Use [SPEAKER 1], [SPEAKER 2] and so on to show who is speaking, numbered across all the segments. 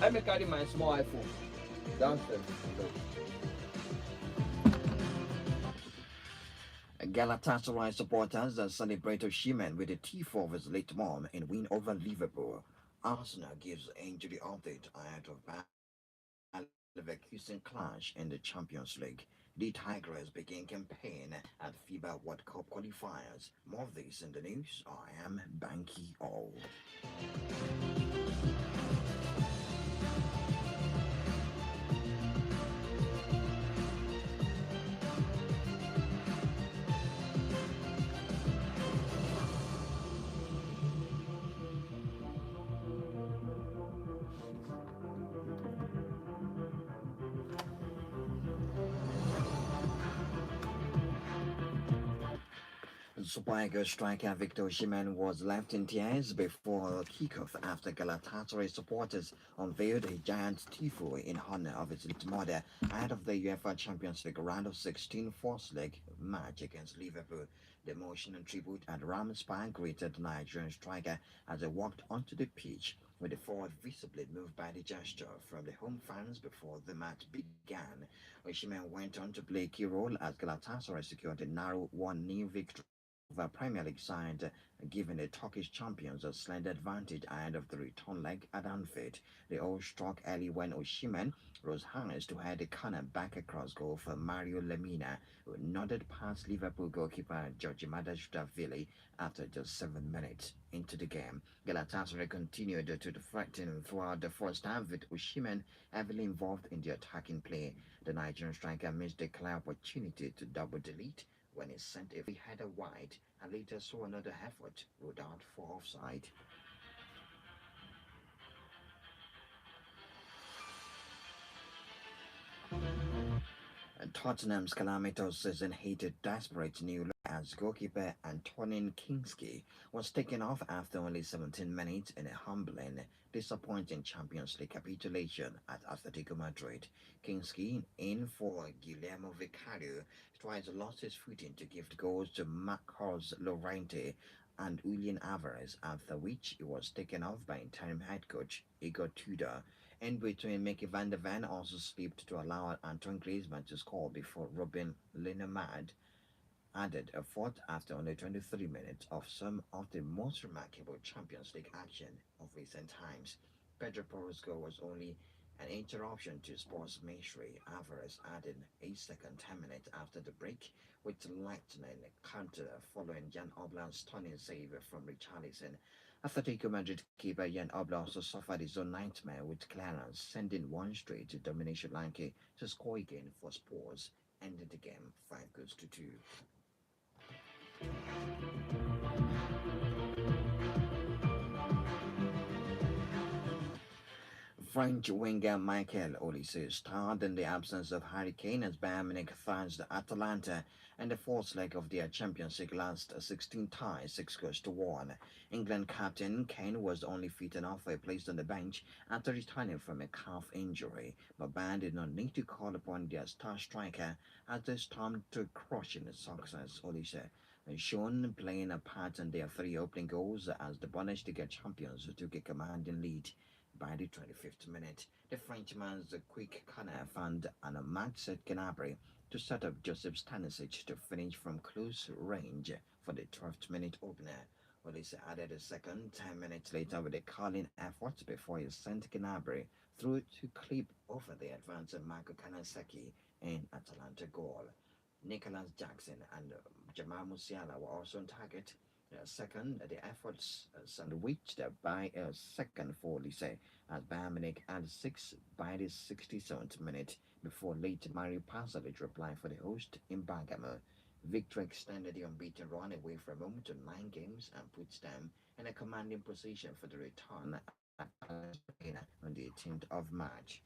[SPEAKER 1] Let me carry my small iPhone downstairs.
[SPEAKER 2] Galatasaray supporters celebrate Osimhen with a tifo of his late mom in win over Liverpool. Arsenal gives injury update ahead of Bayer Leverkusen clash in the Champions League. The Tigers begin campaign at FIBA World Cup qualifiers. More of this in the news. I am Banky O. Super Eagles striker Victor Osimhen was left in tears before kickoff after Galatasaray supporters unveiled a giant tifo in honor of his late mother ahead of the UEFA Champions League round of 16 first leg match against Liverpool. The emotional tribute at Rams Park greeted the Nigerian striker as he walked onto the pitch, with the forward visibly moved by the gesture from the home fans before the match began. Osimhen went on to play a key role as Galatasaray secured a narrow 1-0 victory over Premier League side, giving the Turkish champions a slender advantage ahead of the return leg at Anfield. The all struck early when Osimhen rose harness to head the corner back across goal for Mario Lemina, who nodded past Liverpool goalkeeper Georgi Madashvili after just 7 minutes into the game. Galatasaray continued to threaten throughout the first half, with Osimhen heavily involved in the attacking play. The Nigerian striker missed a clear opportunity to double the lead when he sent a free header wide and later saw another effort ruled out for offside. And Tottenham's calamitous season hated desperate new look as goalkeeper Antonin Kingsley was taken off after only 17 minutes in a humbling, disappointing Champions League capitulation at Atletico Madrid. Kingsley, in for Guillermo Vicario, twice lost his footing to give goals to Marcos Llorente and Julian Alvarez, after which he was taken off by interim head coach Igor Tudor. In between, Mickey van der Ven also slipped to allow Antoine Griezmann to score before Robin Linemad added a fourth after only 23 minutes of some of the most remarkable Champions League action of recent times. Pedro Porro's goal was only an interruption to Sports misery. Alvarez added a second 10 minutes after the break, with lightning counter following Jan Oblak's stunning save from Richarlison. Atletico Madrid keeper Jan Oblak also suffered his own nightmare with clearance, sending one straight to Dominic Solanke to score again for Spurs, ending the game 5 goals to 2. French winger Michael Olise starred in the absence of Harry Kane as Bayern Munich thrashed Atalanta in the fourth leg of their Champions League last 16 ties, 6 goals to 1. England captain Kane was only fit enough for a place on the bench after returning from a calf injury, but Bayern did not need to call upon their star striker as they stormed to crushing success. Olise shown playing a part in their 3 opening goals as the Bundesliga champions took a commanding lead. By the 25th minute, the Frenchman's quick corner found an unmarked Gnabry to set up Joseph Stanisic to finish from close range for the 12th minute opener. Olise added a second 10 minutes later with a curling effort before he sent Gnabry through to clip over the advance of Marco Kanasaki in Atalanta goal. Nicholas Jackson and Jamal Musiala were also on target. Second, the efforts sandwiched by a second for Lise as Bayern Munich had 6 by the 67th minute before late Mario Pasalic replied for the host in Bergamo. Victory extended the unbeaten run away from home to 9 games and puts them in a commanding position for the return at Allianz Arena on the 18th of March.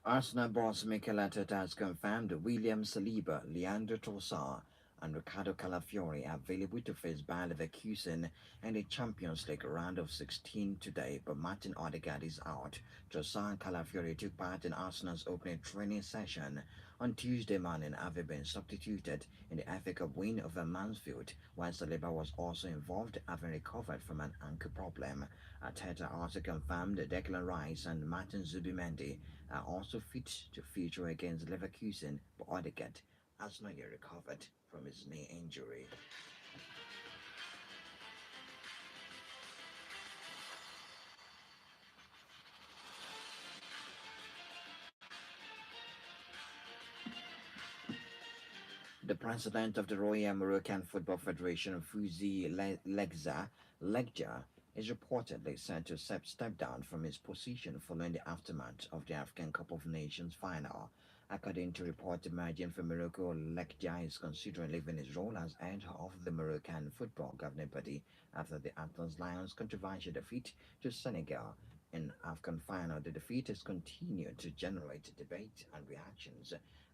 [SPEAKER 2] Arsenal boss Mikel Arteta has confirmed William Saliba, Leandro Trossard, and Ricardo Calafiori are available to face Bayer Leverkusen in the Champions League round of 16 today, but Martin Odegaard is out. Trossard and Calafiori took part in Arsenal's opening training session on Tuesday morning, having been substituted in the FA Cup win over Mansfield, while Saliba was also involved, having recovered from an ankle problem. Arteta also confirmed that Declan Rice and Martin Zubimendi are also fit to feature against Leverkusen, but Odegaard has not yet recovered from his knee injury. The president of the Royal Moroccan Football Federation, Fouzi Legja, is reportedly set to step down from his position following the aftermath of the African Cup of Nations final. According to reports emerging from Morocco, Legja is considering leaving his role as head of the Moroccan football governing body after the Atlas Lions' controversial defeat to Senegal in AFCON final. The defeat has continued to generate debate and reactions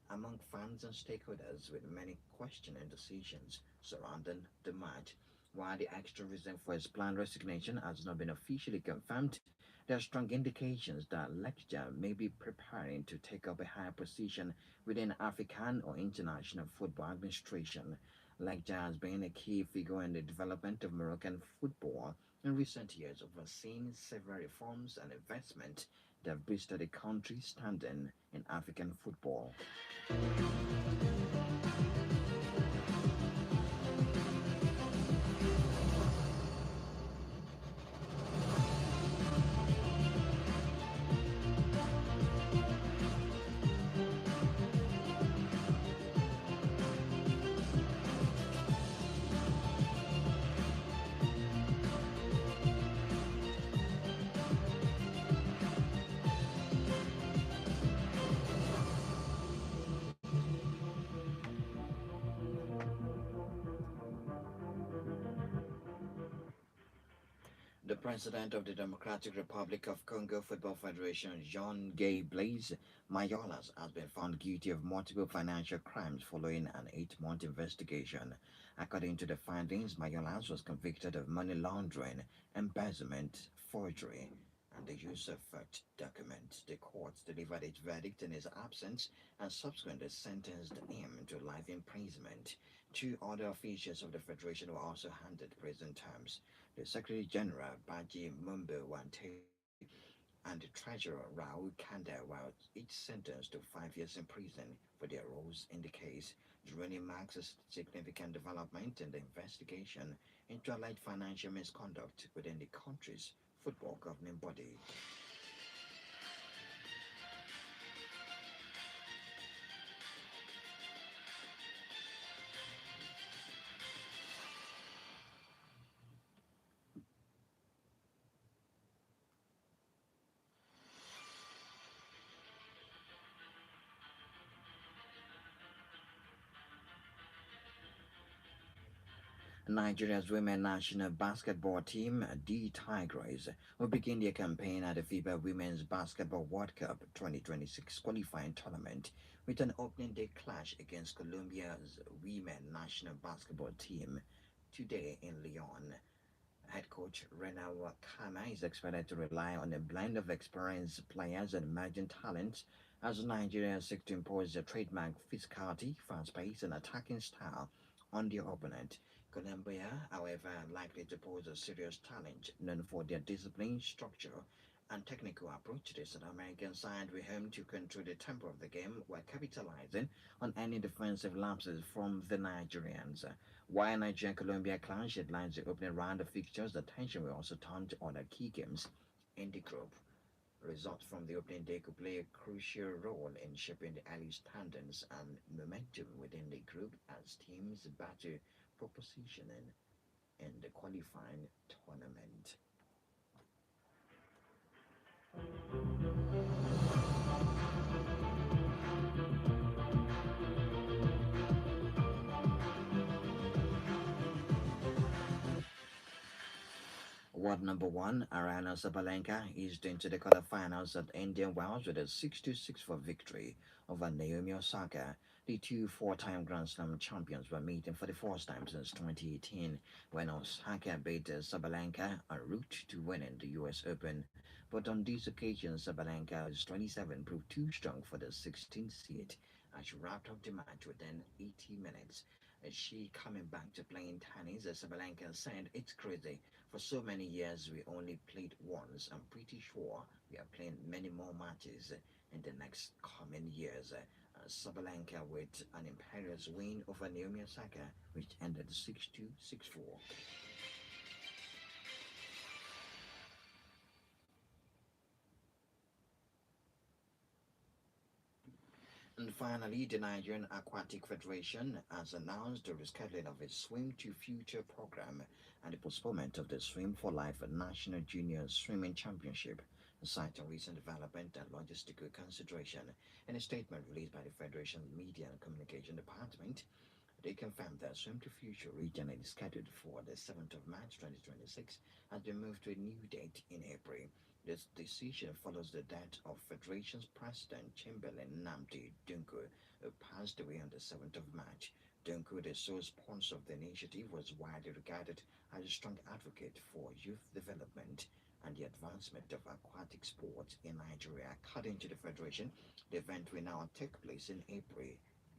[SPEAKER 2] among fans and stakeholders, with many questioning decisions surrounding the match. While the extra reason for his planned resignation has not been officially confirmed, there are strong indications that Lecter may be preparing to take up a higher position within African or international football administration. Lecter has been a key figure in the development of Moroccan football in recent years, overseeing several reforms and investment that have boosted the country's standing in African football. The president of the Democratic Republic of Congo Football Federation, Jean-Guy Blaise Mayolas, has been found guilty of multiple financial crimes following an 8-month investigation. According to the findings, Mayolas was convicted of money laundering, embezzlement, forgery, and the use of faked documents. The court delivered its verdict in his absence and subsequently sentenced him to life imprisonment. Two other officials of the Federation were also handed prison terms. The Secretary General Baji Mumbo Wante and the Treasurer Raul Kanda were each sentenced to 5 years in prison for their roles in the case. The ruling marks a significant development in the investigation into alleged financial misconduct within the country's football governing body. Nigeria's women national basketball team, the Tigers, will begin their campaign at the FIBA Women's Basketball World Cup 2026 qualifying tournament with an opening day clash against Colombia's women national basketball team today in Lyon. Head coach Rena Wakama is expected to rely on a blend of experienced players and emerging talents as Nigeria seeks to impose their trademark physicality, fast pace, and attacking style on their opponent. Colombia, however, are likely to pose a serious challenge, known for their discipline, structure, and technical approach to the South American side. We aim to control the tempo of the game while capitalizing on any defensive lapses from the Nigerians. While Nigeria and Colombia clash headlines the opening round of fixtures, the attention will also turn to other key games in the group. Results from the opening day could play a crucial role in shaping the early standings and momentum within the group as teams battle for positioning in the qualifying tournament. World number one, Arana Sabalenka, is into the quarterfinals at Indian Wells with a 6-6 for victory over Naomi Osaka. The two four-time Grand Slam champions were meeting for the first time since 2018 when Osaka beat Sabalenka en route to winning the US Open. But on this occasion, Sabalenka, who's 27, proved too strong for the 16th seed as she wrapped up the match within 80 minutes. As she coming back to playing tennis, as Sabalenka said, it's crazy. For so many years, we only played once. I'm pretty sure we are playing many more matches in the next coming years. Sabalenka with an imperious win over Naomi Osaka, which ended 6-2, 6-4. And finally, the Nigerian Aquatic Federation has announced the rescheduling of its Swim to Future program and the postponement of the Swim for Life National Junior Swimming Championship, citing recent development and logistical consideration. In a statement released by the Federation's Media and Communication Department, they confirmed that Swim to Future regionally scheduled for the 7th of March 2026 has been moved to a new date in April. This decision follows the death of Federation's President Chamberlain Namdi Dunku, who passed away on the 7th of March. Dunku, the sole sponsor of the initiative, was widely regarded as a strong advocate for youth development and the advancement of aquatic sports in Nigeria. According to the Federation, the event will now take place in April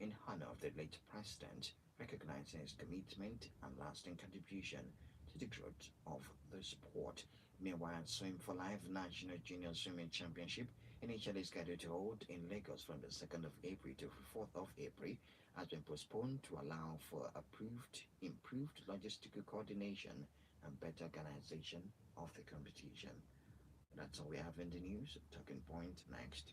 [SPEAKER 2] in honor of the late president, recognizing his commitment and lasting contribution to the growth of the sport. Meanwhile, Swim for Life National Junior Swimming Championship, initially scheduled to hold in Lagos from the 2nd of April to 4th of April, has been postponed to allow for improved logistical coordination and better organization of the competition. That's all we have in the news. Talking point next.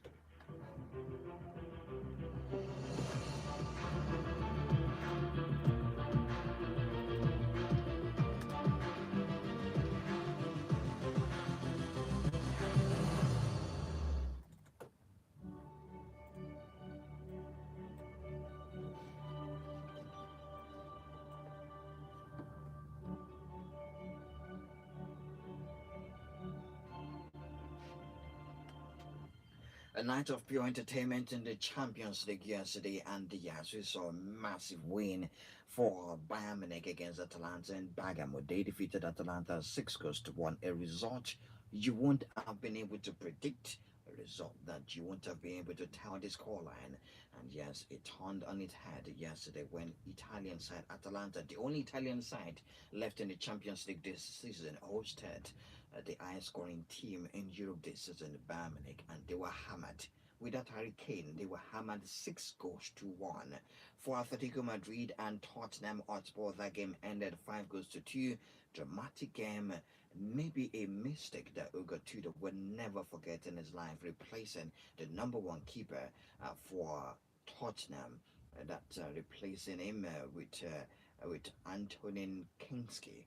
[SPEAKER 2] A night of pure entertainment in the Champions League yesterday, and yes, we saw a massive win for Bayern Munich against Atalanta in Bergamo. They defeated Atalanta 6-1, a result you won't have been able to predict, a result that you won't have been able to tell the scoreline. And yes, it turned on its head yesterday when Italian side Atalanta, the only Italian side left in the Champions League this season, hosted the highest scoring team in Europe this season, Bayern Munich, and they were hammered. Without Hurricane, they were hammered 6-1. For Atletico Madrid and Tottenham Hotspur, that game ended 5-2. Dramatic game, maybe a mistake that Ugo Tudor will never forget in his life, replacing the number one keeper for Tottenham, replacing him with Antonin Kinski.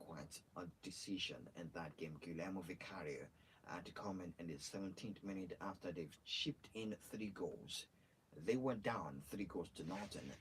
[SPEAKER 2] Quite a decision in that game. Guillermo Vicario had to come in the 17th minute after they've chipped in 3 goals. They were down 3 goals to nothing,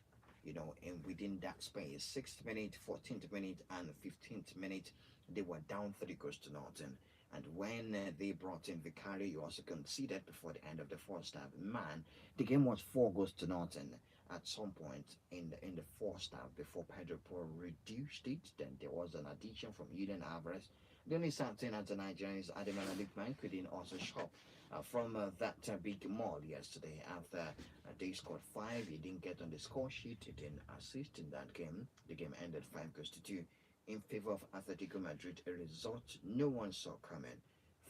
[SPEAKER 2] and within that space, 6th minute, 14th minute, and 15th minute, they were down 3 goals to nothing. And when they brought in Vicario, you also conceded before the end of the first half. Man, the game was 4 goals to nothing at some point in the first half before Pedro Porro reduced it. Then there was an addition from Julian Alvarez. The only sad thing as the Nigerians, Ademola Lookman couldn't also shop from that big maul yesterday after they scored 5. He didn't get on the score sheet. He didn't assist in that game. The game ended 5-2 in favor of Atletico Madrid, a result no one saw coming.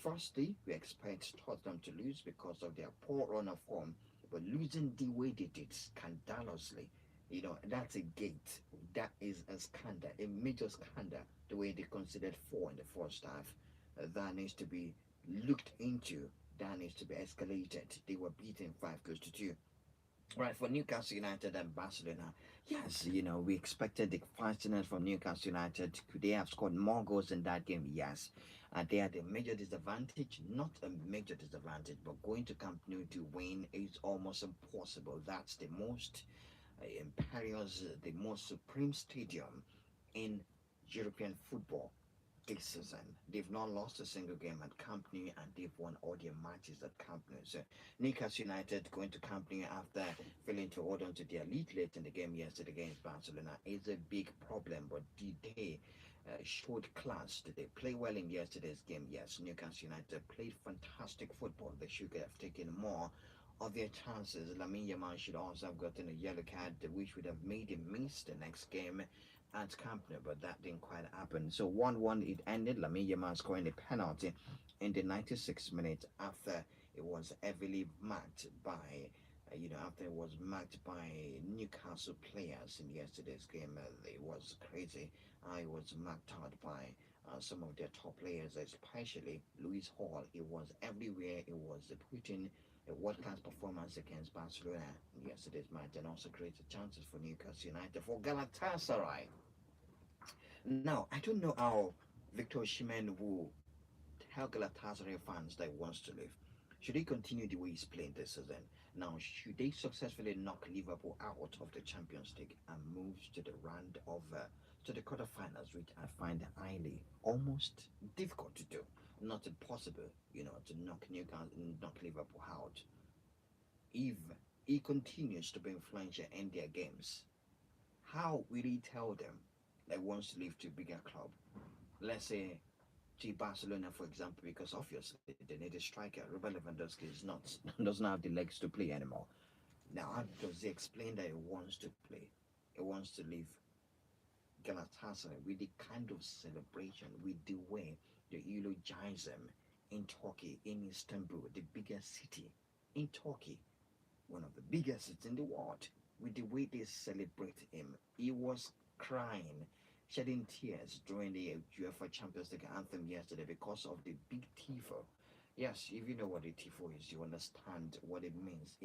[SPEAKER 2] Firstly, we expect Tottenham to lose because of their poor run of form, but losing the way they did scandalously, that's a gate. That is a scandal, a major scandal, the way they considered 4 in the first half. That needs to be looked into, that needs to be escalated. They were beaten 5-2. Right, for Newcastle United and Barcelona, yes, we expected the fastness from Newcastle United. Could they have scored more goals in that game? Yes. They had a major disadvantage, not a major disadvantage, but going to Camp Nou to win is almost impossible. That's the most imperious, the most supreme stadium in European football. this season. They've not lost a single game at Camp Nou and they've won all their matches at Camp Nou. So Newcastle United going to Camp Nou after failing to hold on to their lead late in the game yesterday against Barcelona is a big problem. But did they showed class? Did they play well in yesterday's game? Yes, Newcastle United played fantastic football. They should have taken more of their chances. Lamine Yamal should also have gotten a yellow card, which would have made him miss the next game at Camp Nou, but that didn't quite happen. So 1-1 it ended. Lamine Yamal scoring a penalty in the 96th minute after it was heavily marked by, after it was marked by Newcastle players in yesterday's game. It was crazy. I was marked out by some of their top players, especially Luis Hall. It was everywhere. It was putting a world-class performance against Barcelona in yesterday's match and also created chances for Newcastle United. For Galatasaray, now, I don't know how Victor Osimhen will tell Galatasaray fans that he wants to leave. Should he continue the way he's playing this season? Now, should they successfully knock Liverpool out of the Champions League and move to the round of to the quarterfinals, which I find highly almost difficult to do, not impossible, to knock Liverpool out. If he continues to be influential in their games, how will he tell them that he wants to leave to a bigger club? Let's say to Barcelona, for example, because obviously they need a striker. Robert Lewandowski is not doesn't have the legs to play anymore. Now, how does he explain that he wants to play? He wants to leave Galatasaray with the kind of celebration, with the way they eulogize him in Turkey, in Istanbul, the biggest city in Turkey, one of the biggest cities in the world, with the way they celebrate him. He was crying, shedding tears during the UEFA Champions League anthem yesterday because of the big tifo. Yes, if you know what a tifo is, you understand what it means.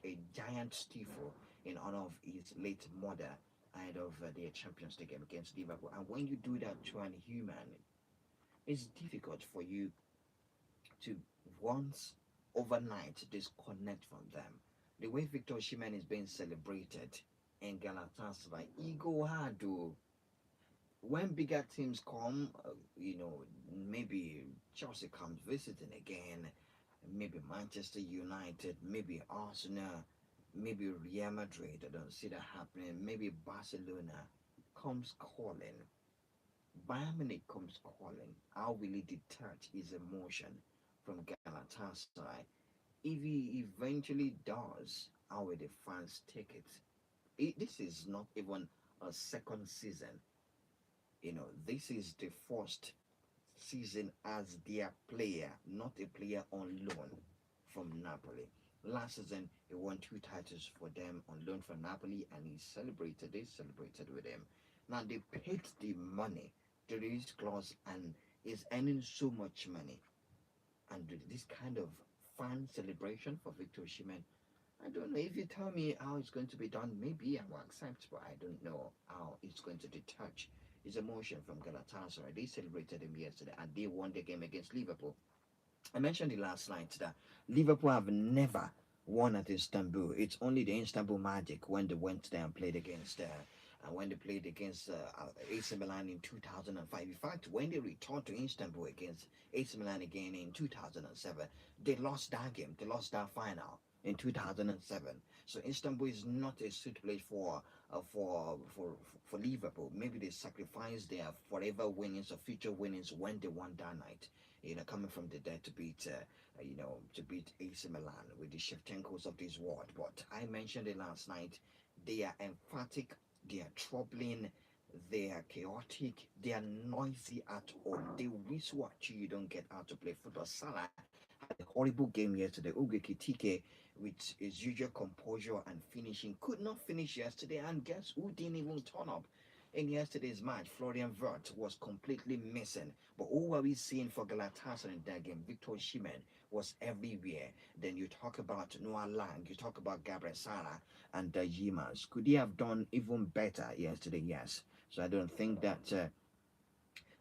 [SPEAKER 2] A giant tifo in honor of his late mother ahead of their Champions League game against Liverpool. And when you do that to an human, it's difficult for you to once overnight disconnect from them. The way Victor Osimhen is being celebrated in Galatasaray, ego hard to when bigger teams come, maybe Chelsea comes visiting again, maybe Manchester United, maybe Arsenal, maybe Real Madrid. I don't see that happening. Maybe Barcelona comes calling. Bayern Munich comes calling. How will he detach his emotion from Galatasaray? If he eventually does, how will the fans take This is not even a second season. This is the first season as their player, not a player on loan from Napoli. Last season, he won two titles for them on loan from Napoli, and they celebrated with him. Now, they paid the money, the release clause, and is earning so much money. And this kind of fan celebration for Victor Osimhen, I don't know. If you tell me how it's going to be done, maybe I will accept, but I don't know how it's going to detach his emotion from Galatasaray. They celebrated him yesterday and they won the game against Liverpool. I mentioned it last night that Liverpool have never won at Istanbul. It's only the Istanbul Magic when they went there and played against when they played against AC Milan in 2005. In fact, when they returned to Istanbul against AC Milan again in 2007, they lost that game. They lost that final in 2007. So Istanbul is not a suit place for Liverpool. Maybe they sacrificed their forever winnings or future winnings when they won that night. Coming from the dead to beat, to beat AC Milan with the Shevchenkos of this world. But I mentioned it last night. They are emphatic, they are troubling, they are chaotic, they are noisy at home. They whistle at you, you don't get out to play football. Salah had a horrible game yesterday. Uge Kitike, with his usual composure and finishing, could not finish yesterday. And guess who didn't even turn up in yesterday's match? Florian Wirtz was completely missing. But who were we seeing for Galatasaray in that game? Victor Osimhen was everywhere. Then you talk about Noah Lang, you talk about Gabriel Sara and Yimas. Could he have done even better yesterday? Yes. So I don't think that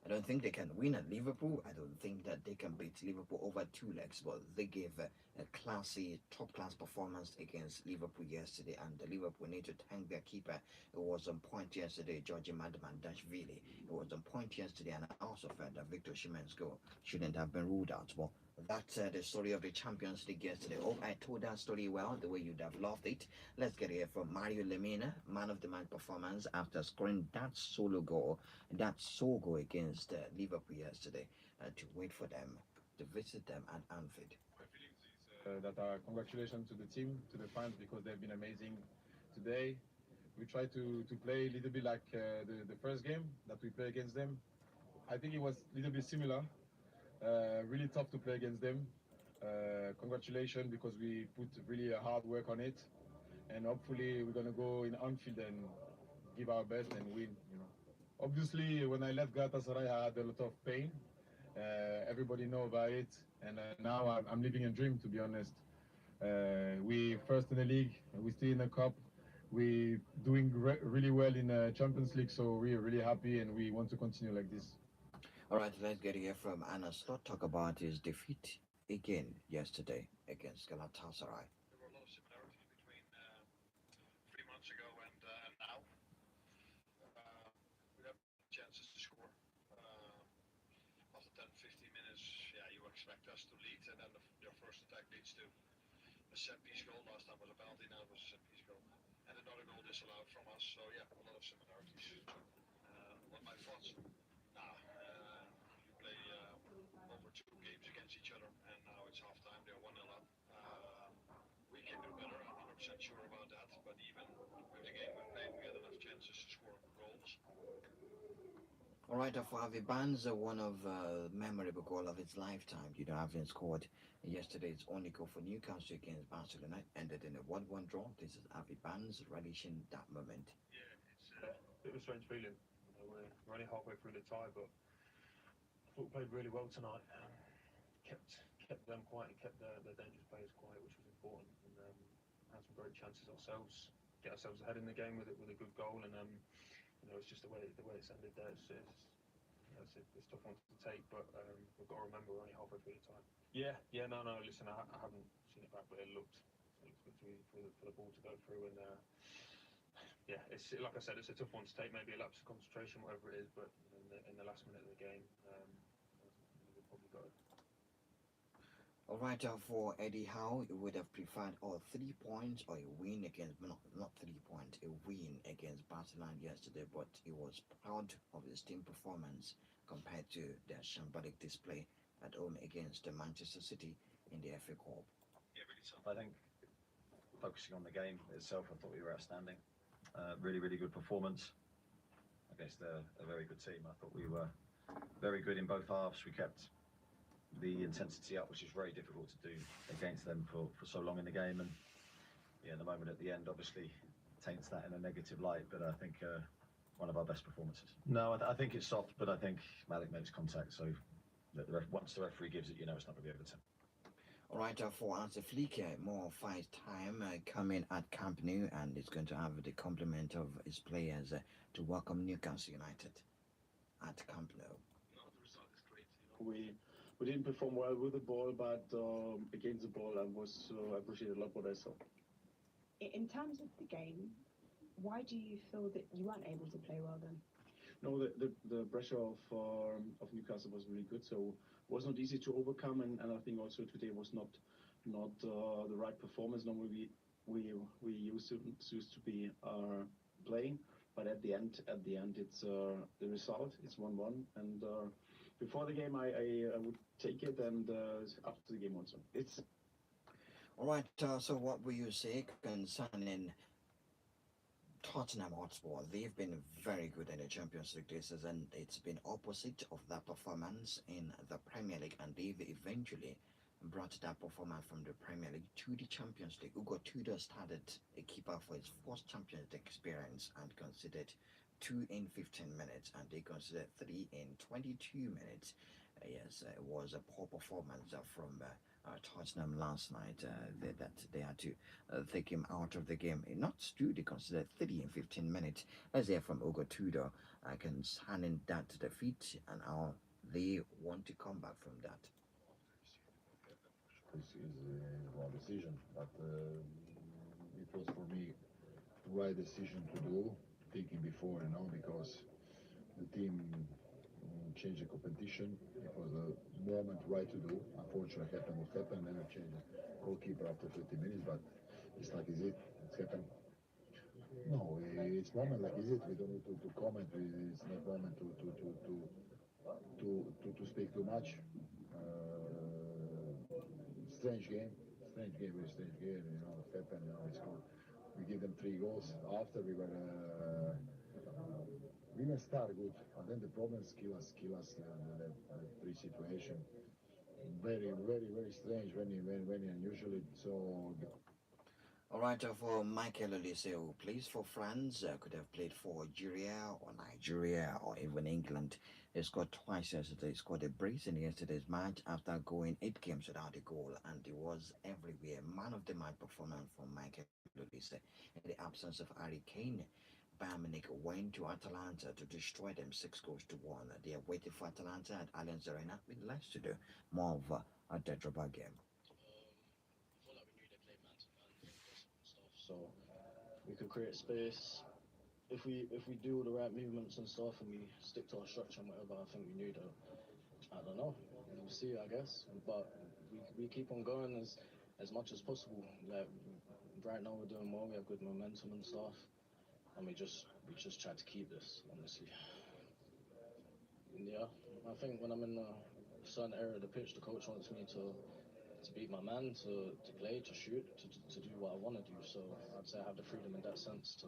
[SPEAKER 2] I don't think they can win at Liverpool. I don't think that they can beat Liverpool over two legs, but they gave a classy, top class performance against Liverpool yesterday, and the Liverpool need to thank their keeper. It was on point yesterday, Georgi Madamandashvili. It was on point yesterday, and I also felt that Victor Osimhen's goal shouldn't have been ruled out. But that's the story of the Champions League yesterday. Oh, I told that story well, the way you'd have loved it. Let's get here from Mario Lemina, man of the match performance after scoring that solo goal, that sole goal against Liverpool yesterday, to wait for them to visit them at Anfield.
[SPEAKER 3] My feelings is that congratulations to the team, to the fans, because they've been amazing today. We try to play a little bit like the first game that we play against them. I think it was a little bit similar. Really tough to play against them. Congratulations, because we put really a hard work on it, and hopefully we're gonna go in Anfield and give our best and win. You know, obviously when I left Galatasaray, I had a lot of pain. Everybody know about it, and now I'm living a dream, to be honest. We first in the league, we still in the cup. We doing really well in the Champions League, so we're really happy and we want to continue like this.
[SPEAKER 2] All right, let's get here from Anas. Let's talk about his defeat again yesterday against Galatasaray.
[SPEAKER 4] There were a lot of similarities between 3 months ago and now. We have chances to score. After 10, 15 minutes, yeah, you expect us to lead, and then their first attack leads to a set-piece goal. Last time was a penalty, now it was a set-piece goal. And another goal disallowed from us, so yeah, a lot of similarities. What my thoughts? Nah, you play over 2 games against each other, and now it's half-time, they're 1-0 up. We can do better, I'm 100% sure about that, but even with the game we played, we had enough chances to score goals.
[SPEAKER 2] All right, for Avi Barnes, one of memorable goal of his lifetime. You know, having scored yesterday's only goal for Newcastle against Barcelona, ended in a 1-1 draw. This is Avi Barnes relishing that moment.
[SPEAKER 4] Yeah, it's
[SPEAKER 5] a bit of a strange feeling. We're only halfway through the tie, but I thought we played really well tonight. Kept them quiet and kept the dangerous players quiet, which was important. And had some great chances ourselves. Get ourselves ahead in the game with a good goal, and it's just the way it's ended there. It's a tough one to take, but we've got to remember we're only halfway through the time. Yeah. No. Listen, I haven't seen it back, but it looked good for the ball to go through, and yeah, it's like I said, it's a tough one to take. Maybe a lapse of concentration, whatever it is, but in the last minute of the game, we've probably got it.
[SPEAKER 2] All right, for Eddie Howe, he would have preferred 3 points or a win against, not 3 points, a win against Barcelona yesterday, but he was proud of his team performance compared to their shambolic display at home against Manchester City in the FA Cup.
[SPEAKER 4] yeah, really tough.
[SPEAKER 6] I think focusing on the game itself, I thought we were outstanding. Really good performance against a very good team. I thought we were very good in both halves. We kept the intensity up, which is very difficult to do against them for so long in the game. And yeah, the moment at the end obviously taints that in a negative light, but I think one of our best performances. No, I think it's soft, but I think Malik makes contact, so once the referee gives it, it's not going to be over 10.
[SPEAKER 2] All right, for Hansi Flick, more fight time coming at Camp Nou, and it's going to have the complement of his players to welcome Newcastle United at Camp Nou.
[SPEAKER 4] No, the result is great.
[SPEAKER 7] We didn't perform well with the ball, but against the ball, I appreciated a lot what I saw.
[SPEAKER 8] In terms of the game, why do you feel that you weren't able to play well then?
[SPEAKER 7] No, the pressure of Newcastle was really good, so it was not easy to overcome, and I think also today was not the right performance. Normally we used to be playing, but at the end it's the result. It's 1-1, and before the game I would take it, and after the game also. It's
[SPEAKER 2] all right. So what will you say concerning Tottenham Hotspur? They've been very good in the Champions League this season. It's been opposite of that performance in the Premier League, and they've eventually brought that performance from the Premier League to the Champions League. Hugo Tudor started a keeper for his first Champions League experience and considered 2 in 15 minutes, and they considered 3 in 22 minutes. Yes, it was a poor performance from Tottenham last night. That they had to take him out of the game. Not to they considered 30 and 15 minutes. Let's hear from Ugo Tudor. I can hand in that to the feet and how they want to come back from that.
[SPEAKER 3] This is a wrong decision, but it was for me right decision to do, thinking before, because the team changed the competition. It was a moment right to do. Unfortunately, happened what happened, and I changed the goalkeeper after 50 minutes, but it's like, is it? It's happened. No, it's moment like, is it? We don't need to comment. It's not moment to speak too much. Strange game, very strange game. It happened. We scored. We give them 3 goals. After we didn't start good, and then the problems kill us. The 3 situation. Very, very, very strange. When unusually so.
[SPEAKER 2] All right, for Michael Olise, who plays for France, could have played for Algeria or Nigeria or even England. He scored twice yesterday. He scored a brace in yesterday's match after going 8 games without a goal, and he was everywhere. Man of the match performance from Michael Olise. In the absence of Harry Kane, Bayern Munich went to Atalanta to destroy them 6 goals to 1. They are waiting for Atalanta at Allianz Arena with less to do. More of a Tetrabag game.
[SPEAKER 9] So we could create space if we do the right movements and stuff and we stick to our structure and whatever. I think we knew that. I don't know. We'll see, I guess. But we keep on going as much as possible. Like right now we're doing well. We have good momentum and stuff, and we just try to keep this. Honestly, yeah. I think when I'm in a certain area of the pitch, the coach wants me to beat my man, to play, to shoot, to do what I want to do. So I'd say I have the freedom in that sense to.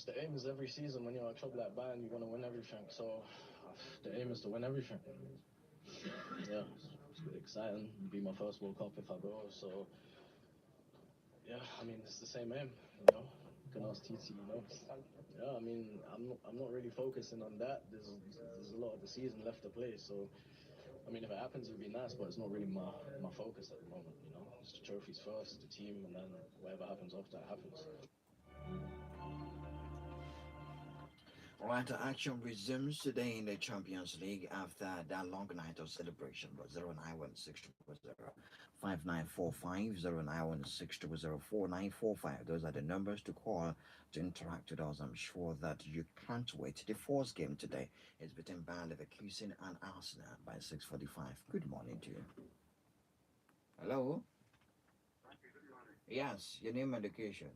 [SPEAKER 9] The aim is every season when you're a club like Bayern, you want to win everything. So the aim is to win everything. Yeah, it's really exciting. It'll be my first World Cup if I go. So yeah, I mean it's the same aim. You can ask TT. Yeah, I mean I'm not really focusing on that. There's a lot of the season left to play. So I mean if it happens, it'd be nice, but it's not really my focus at the moment. It's the trophies first, the team, and then whatever happens after that happens.
[SPEAKER 2] Right, action resumes today in the Champions League after that long night of celebration. But 0916205945, 0916204945. Those are the numbers to call to interact with us. I'm sure that you can't wait. The fourth game today is between Bayer Leverkusen and Arsenal by 6:45. Good morning to you. Hello? Yes, your name and location.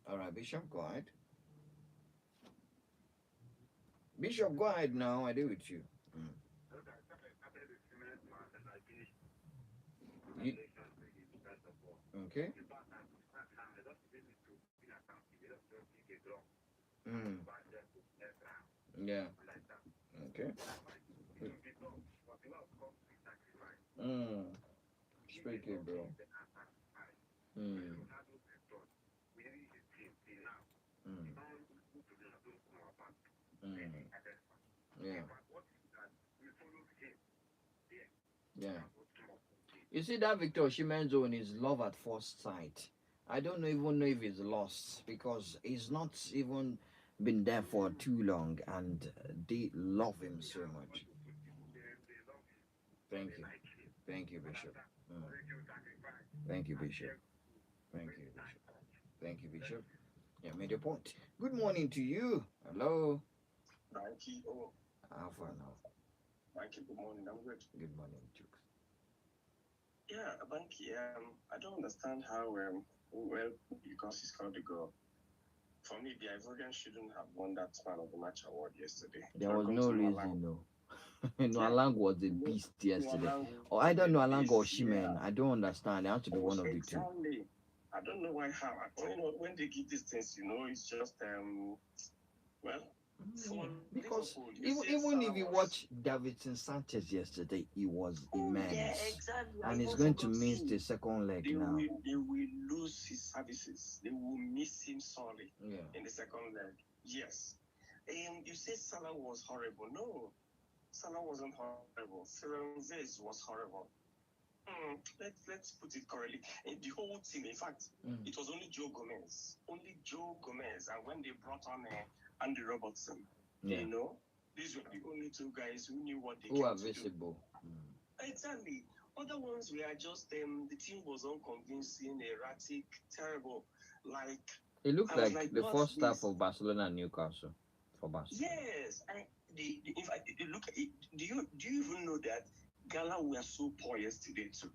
[SPEAKER 2] All right, Bishop, go ahead. Bishop, go ahead now. I do with you. You- Okay. Yeah. Okay. Speak it, bro. Mm. Yeah. Yeah. You see that Victor Osimhen zone is love at first sight. I don't even know if he's lost because he's not even been there for too long and they love him so much. Thank you. Thank you, Bishop. Thank you, Bishop. Thank you, Bishop. Thank you, Bishop. Yeah, made your point. Good morning to you. Hello.
[SPEAKER 10] Mikey,
[SPEAKER 2] How far now?
[SPEAKER 10] Mikey, good morning. I'm good.
[SPEAKER 2] Good morning, Jukes.
[SPEAKER 10] Yeah, Banky, I don't understand how, well, because he scored the goal. For me, the Ivorian shouldn't have won that Man of the Match award yesterday.
[SPEAKER 2] There was no reason, no. Noalang was a beast yesterday. Or I don't know Alang or Shimen. I don't understand. It has to be one of the two.
[SPEAKER 10] I don't know why how. When they give these things, it's just well.
[SPEAKER 2] Because even if you watch Davidson Sanchez yesterday, he was immense.
[SPEAKER 10] Yeah, exactly.
[SPEAKER 2] And he's going to miss the second leg now.
[SPEAKER 10] They will lose his services. They will miss him sorely in the second leg. Yes. You say Salah was horrible. No. Salah wasn't horrible. Fernandes was horrible. Let's put it correctly. The whole team, in fact, it was only Joe Gomez. Only Joe Gomez. And when they brought on Andy Robertson, you know, these were the only two guys who knew what they
[SPEAKER 1] Who
[SPEAKER 10] came
[SPEAKER 1] are
[SPEAKER 10] to do.
[SPEAKER 1] visible.
[SPEAKER 10] Exactly. Other ones were just the team was unconvincing, erratic, terrible. Like
[SPEAKER 1] It looked
[SPEAKER 10] I was
[SPEAKER 1] like
[SPEAKER 10] like,
[SPEAKER 1] the
[SPEAKER 10] what's
[SPEAKER 1] first half
[SPEAKER 10] this?
[SPEAKER 1] of Barcelona and Newcastle for Barcelona.
[SPEAKER 10] Yes, and in fact, look. Do you even know that Gala were so poor yesterday too?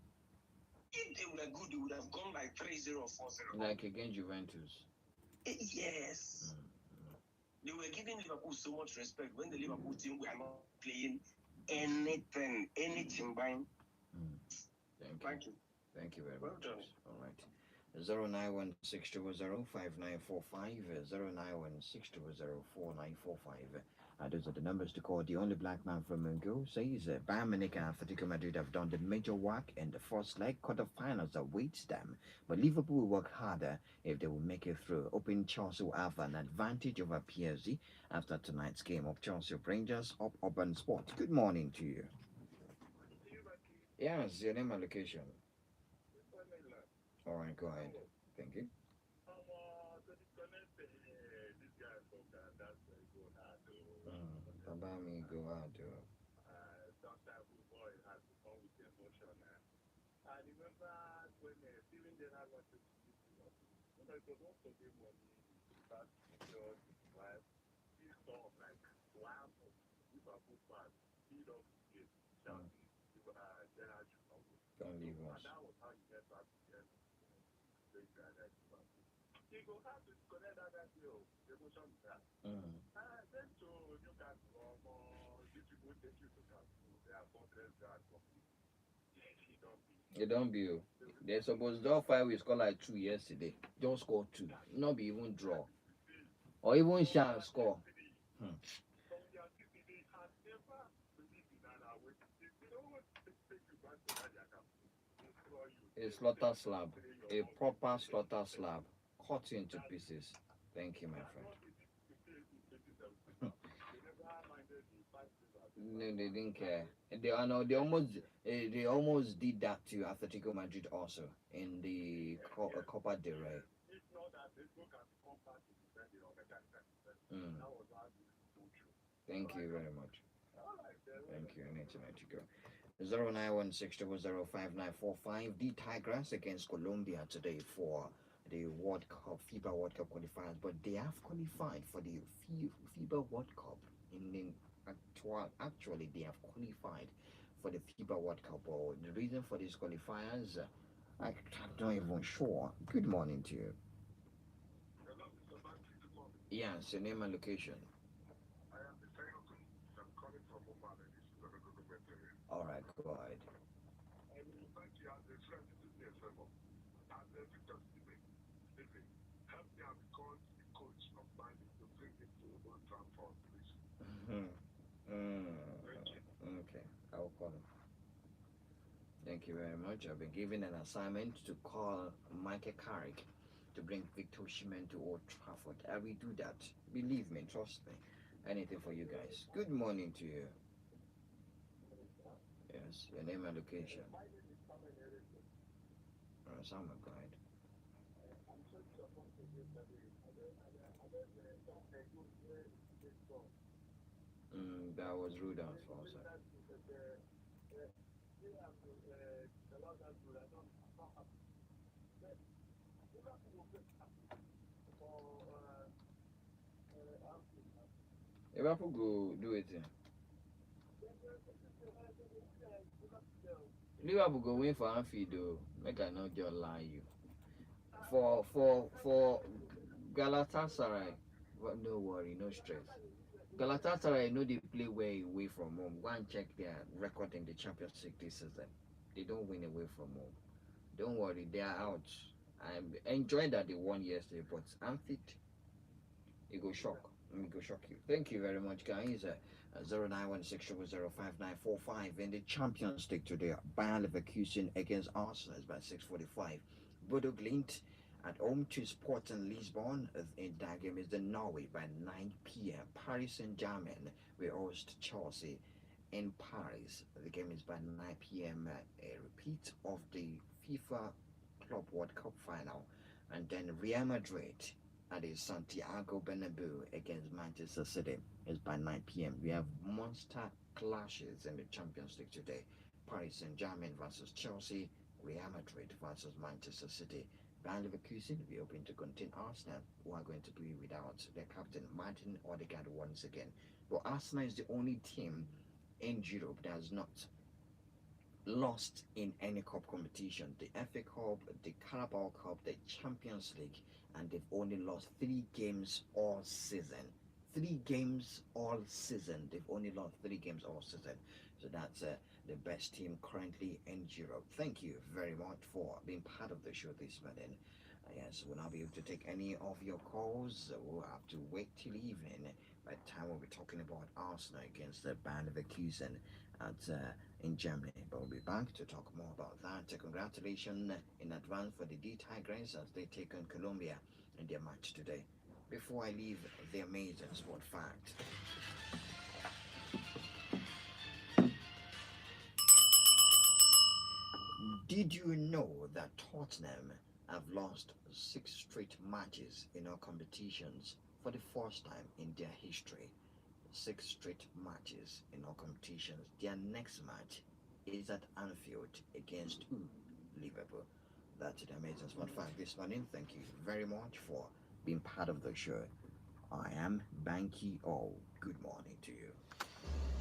[SPEAKER 10] If they were good, they would have gone like 3-0 or 4-0.
[SPEAKER 1] Like against Juventus.
[SPEAKER 10] Yes. They were giving Liverpool so much respect when the Liverpool team were not playing anything buying. Thank you.
[SPEAKER 1] Thank you very
[SPEAKER 10] Well
[SPEAKER 1] much.
[SPEAKER 10] done.
[SPEAKER 1] All right. 09162005945 09162004945. Those are the numbers to call. The only black man from Enugu says Bayern Munich and Atletico Madrid have done the major work in the first leg. Quarterfinals awaits them, but Liverpool will work harder if they will make it through. Open Chelsea will have an advantage over PSG after tonight's game of Chelsea Rangers up Urban Sport. Good morning to you. Yes, your name and location. All right, go ahead. Thank you. Baba me go out. Don't leave us. They don't be. They supposed to five we score like 2 yesterday. Just score 2. Not be even draw. Or even shall score. A slaughter slab. A proper slaughter slab. Cut into pieces. Thank you, my friend. No, they didn't care. They almost did that to Atletico Madrid also in the Copa del Rey. Thank you very much. Thank you. I need to let you go. 091600595. The Tigers against Colombia today for the World Cup, FIBA World Cup qualifiers, but they have qualified for the FIBA World Cup. Actually, they have qualified for the FIBA World Cup. Or the reason for these qualifiers, I'm not even sure. Good morning to you. Yes, your name and location. All right, go ahead. Okay, I'll call him. Thank you very much. I've been given an assignment to call Michael Carrick to bring Victor Osimhen to Old Trafford. I will do that. Believe me, trust me. Anything for you guys. Good morning to you. Yes, your name and location. Samuel, go ahead. That was Rudolph's fault, sir. Liverpool go do it. Liverpool go win for Anfield though. Make I not just lie you. For Galatasaray, well, no worry, no stress. Galatasaray know they play well away from home. Go and check their record in the Champions League this season. They don't win away from home. Don't worry, they are out. I'm enjoying that they won yesterday, but Anfield, it go shock. Let me go shock you. Thank you very much, guys. 09160059545 in the Champions League today. Bayer Leverkusen against Arsenal by 6:45. Bodo Glimt at home to Sporting Lisbon. In that game is the Norway by 9 p.m. Paris Saint-Germain will host Chelsea
[SPEAKER 2] in Paris. The game is by 9 p.m. A repeat of the FIFA Club World Cup final, and then Real Madrid at the Santiago Bernabeu against Manchester City is by 9 p.m. We have monster clashes in the Champions League today. Paris Saint-Germain versus Chelsea, Real Madrid versus Manchester City. Bayer Leverkusen will be hoping to contain Arsenal, who are going to be without their captain Martin Odegaard once again. But Arsenal is the only team in Europe that has not lost in any cup competition. The FA Cup, the Carabao Cup, the Champions League, and they've only lost 3 games all season. 3 games all season. They've only lost 3 games all season. So that's the best team currently in Europe. Thank you very much for being part of the show this morning. Yes, we'll not be able to take any of your calls. We'll have to wait till evening. By the time we'll be talking about Arsenal against the Bayer Leverkusen at in Germany. But we'll be back to talk more about that. Congratulations in advance for the D Tigers as they take on Colombia in their match today. Before I leave the amazing sport fact. Did you know that Tottenham have lost 6 straight matches in all competitions for the first time in their history? 6 straight matches in all competitions. Their next match is at Anfield against who? Liverpool. That's the amazing sport fact this morning. Thank you very much for being part of the show. I am Banky O. Good morning to you.